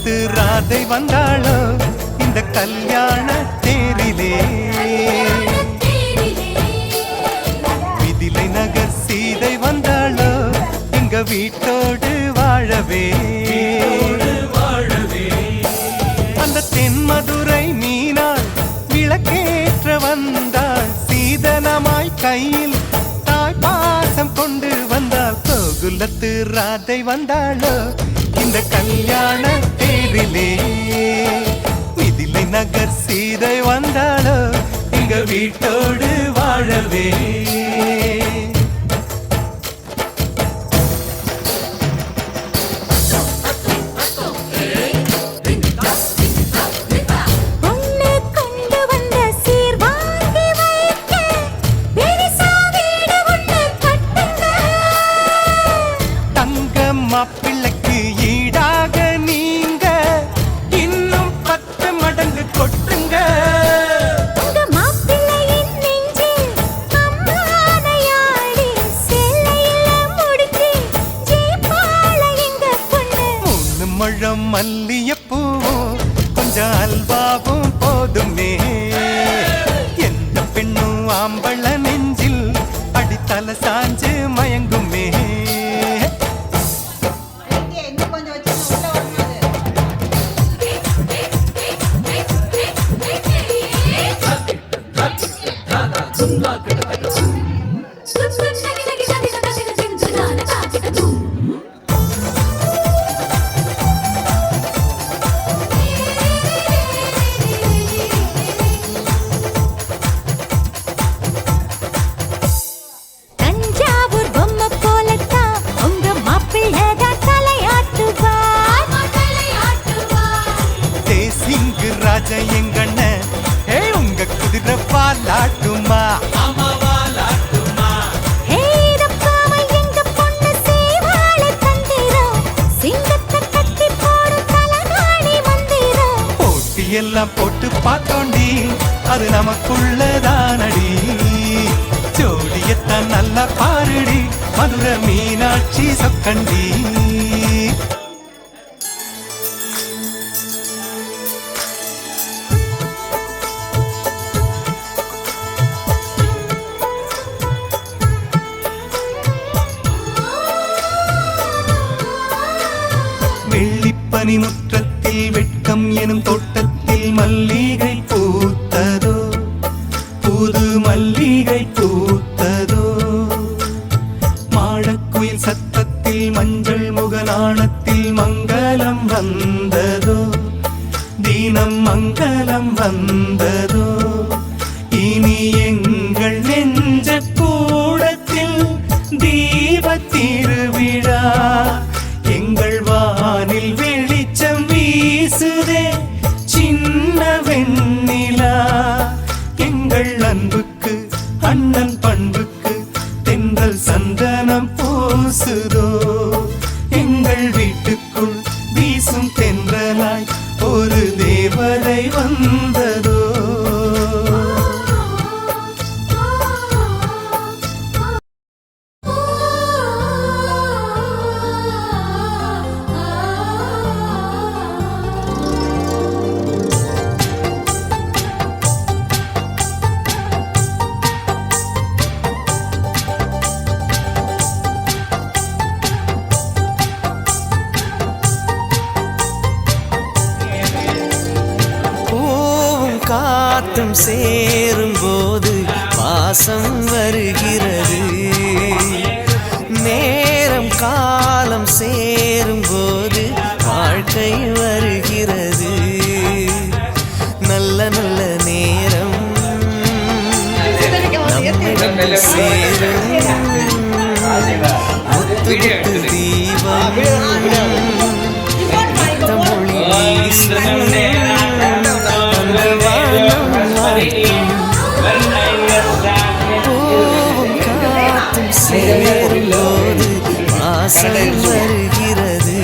கோகுலத்து ராதை வந்தாளோ இந்த கல்யாண தேரிலே. மிதிலை நகர் சீதை வந்தாளோ எங்க வீட்டோடு வாழவே. அந்த தென்மதுரை மீனாள் விளக்கேற்ற வந்தாள். சீதனமாய் கையில் தாய் பாசம் கொண்டு வந்தாள். கோகுலத்து ராதை வந்தாளோ இந்த கல்யாண தேரிலே. மிதிலை நகர் சீதை வந்தாளோ எங்க வீட்டோடு வாழவே. மாப்பிள்ளைக்கு ஈடாக நீங்க இன்னும் 10 மடங்கு கொட்டுங்க. உங்க மாப்பிள்ளையின் நெஞ்சில் அம்மானையாடி சேலையில முடிஞ்சு ஜெயபால எங்க பொண்ணு. 3 முழம் மல்லிகைப்பூவும் கொஞ்சம் அல்வாவும் போதுமே. எந்த பெண்ணும் ஆம்பள நெஞ்சில் அடித்தல சாஞ்சு மயங்குமே. தஞ்சாவூர் பொம்மை போலத்தான் உங்க மாப்பிள்ளைதான் தலையாட்டுவார். தேசிங்கு ராஜா எங்கண்ண உங்க குதிரை பாலாட்டுமா. போட்டியெல்லாம் போட்டு பார்த்தோண்டி அது நமக்குள்ளதானடி. ஜோடியத்தான் நல்லா பாருடி மதுரை மீனாட்சி சொக்கண்டி. வெள்ளிப்பனி முற்றத்தில் வெட்கம் எனும் தோட்டத்தில் மல்லிகை பூத்ததோ புது மல்லிகை பூத்ததோ. மாடக்குயில் சத்தத்தில் மஞ்சள் முகநாணத்தில் மங்களம் வந்ததோ தீனம் மங்களம் வந்ததோ. இனி எங்கள் நெஞ்ச கூடத்தில் தீப திருவிழா. எங்கள் வானில் வெளிச்சம் வீசுதே சின்ன வெண்ணிலா. எங்கள் அன்புக்கு அண்ணன் பண்புக்கு தென்றல் சந்தனம் பூசுதோ. எங்கள் வீட்டுக்குள் வீசும் தென்றலாய் ஒரு தேவதை வந்ததோ. காத்தும் சேரும் போது வாசம் வருகிறது. நேரம் காலம் சேரும் போது வாழ்க்கை வருகிறது. நல்ல நல்ல நேரம் நம்மிடம் சேரும். முத்து முத்து தீபம் மொழி காத்தும் சேரும்போது வாசல் வருகிறது.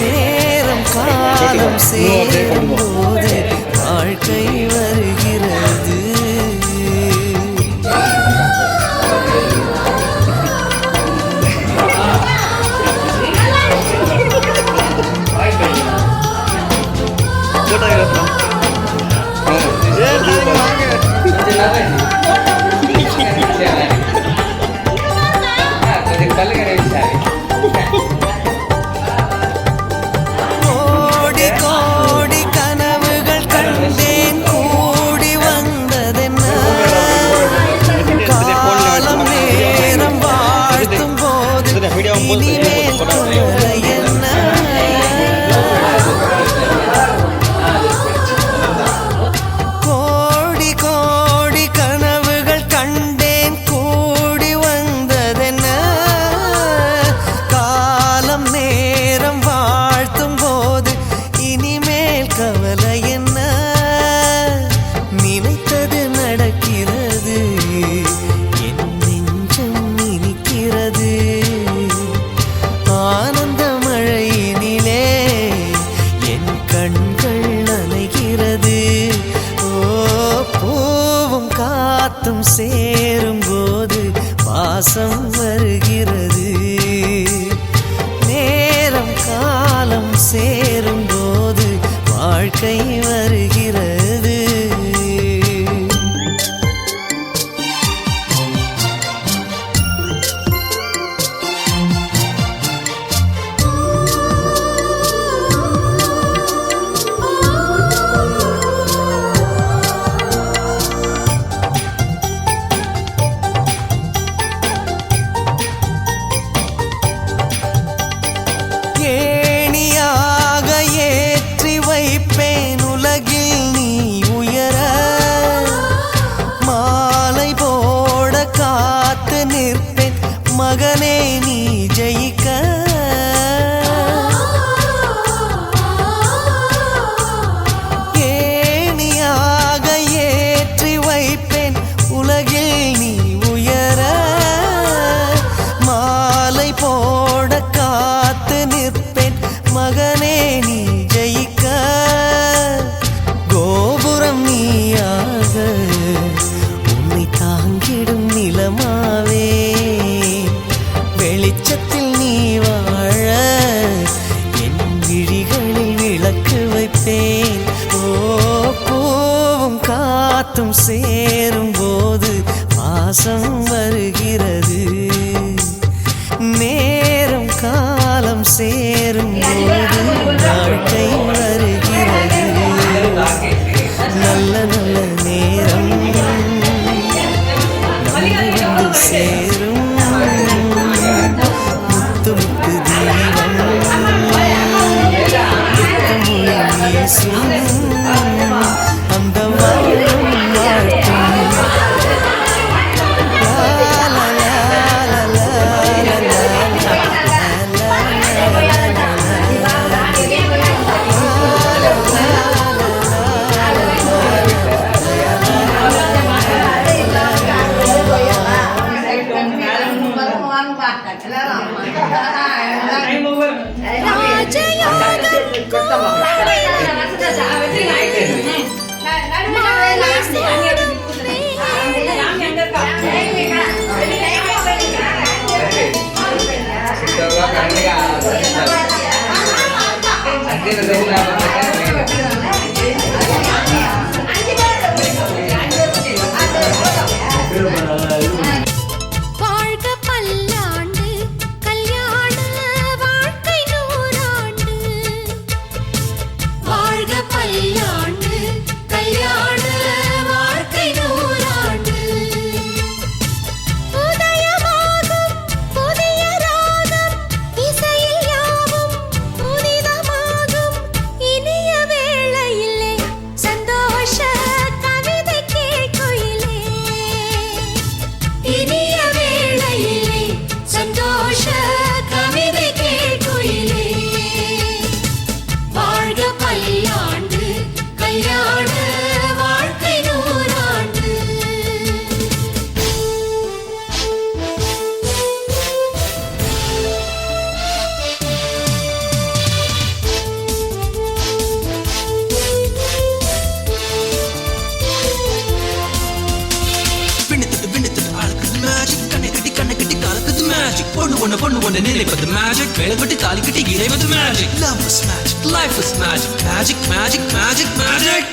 நேரம் காலம் சேரும்போது வாழ்க்கை வருகிறது. சேரும் போது பாசம் வருகிறது. நேரம் காலம் சேரும் போது வாழ்க்கை வருகிறது. ஏணியாக ஏற்றி வைப்பேன் உலகில் நீ உயர. மாலை போட காத்து நிற்பேன் மகனே நீ ஜெயிக்க. ஏணியாக ஏற்றி வைப்பேன் உலகில் நீ உயர. மாலை போட காத்து நிற்பேன் மகனே நீ ஜெயிக்க. கோபுரம் நீயாக உன்னை தாங்கிடும் நிலமாவே. வெளிச்சத்தில் நீ வாழ என் விழிகளில் விளக்கு வைப்பேன். ஓ பூவும் காத்தும் சேரும் போது பாசம் வருகிறது. நேரம் காலம் சேரும் போது வாழ்க்கை வருகிறது. நல்ல நல்ல நேரம் வந்து சேரும். முத்து முத்து தீபம் எத்தமொழி வீசும். அந்த வாழும் வாழ்க்கை வாழ்க பல்லாண்டு கல்யாண வாழ்க்கை நூறாண்டு. வாழ்க பல்லாண்டு கல்யாண வாழ்க்கை நூறாண்டு. உதயமாகும் புதிய ராகம் இசையில் யாவும் புனிதமாகும். இனிய வேளையிலே சந்தோஷ கவிதை கேட்குயிலே. இனிய வேளையிலே சந்தோஷ கவிதை கேட்குயிலே. வாழ்க பல்லாண்டு கல்யாண வாழ்க்கை நூறாண்டு. விண்ணுத்துட்டு அழகுது மேஜிக். கண்ணை கட்டி கலக்குது மேஜிக். பொண்ணு ஒண்ணு நினைப்பது மேஜிக். வேலை கட்டி தாலி கட்டி இணைவது magic. Love is magic, life is magic. Magic magic magic magic.